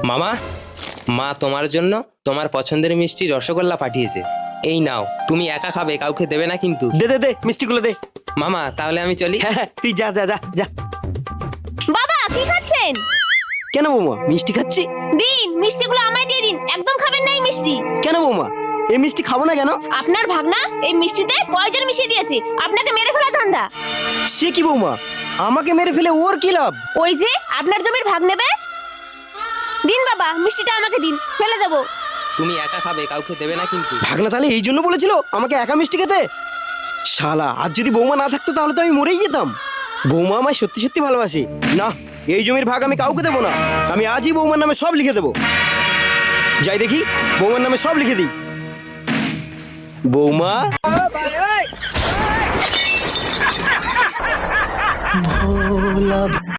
মামা, মা তোমার জন্য তোমার পছন্দের মিষ্টি রসগোল্লা পাঠিয়েছে। এই নাও, তুমি একা খাবে, কাউকে দেবে না কিন্তু। দে দে দে মিষ্টিগুলো দে। মামা তাহলে আমি চলি। হ্যাঁ হ্যাঁ, তুই যা যা যা যা। বাবা কি খাচ্ছেন? কেন বৌমা, মিষ্টি খাচ্ছি? দিন, মিষ্টিগুলো আমায় দিয়ে দিন, একদম খাবেন না এই মিষ্টি। কেন বৌমা, এই মিষ্টি খাবো না কেন? আপনার ভাগনা এই মিষ্টিতে পয়জন মিশিয়ে দিয়েছে, আপনাকে মেরে ফেলা ধান্দা। সে কি বৌমা, আমাকে মেরে ফেলে ওর কি লাভ? ওই যে আপনার জমির ভাগ নেবে। দিন বাবা, মিষ্টিটা আমাকে দিন, ফেলে দেবো। তুমি একা খাবে, কাউকে দেবে না কিন্তু। ভাগনা তাহলে এই জন্য বলেছিল আমাকে একা মিষ্টি খেতে? শালা, আজ যদি বৌমা না থাকতো তাহলে তো আমি মরেই যেতাম। বৌমা আমায় সত্যি সত্যি ভালোবাসে। না, এই জমির ভাগ আমি কাউকে দেবো না। আমি আজই বৌমার নামে সব লিখে দেবো। যাই দেখি, বৌমার নামে সব লিখে দিই। বৌমা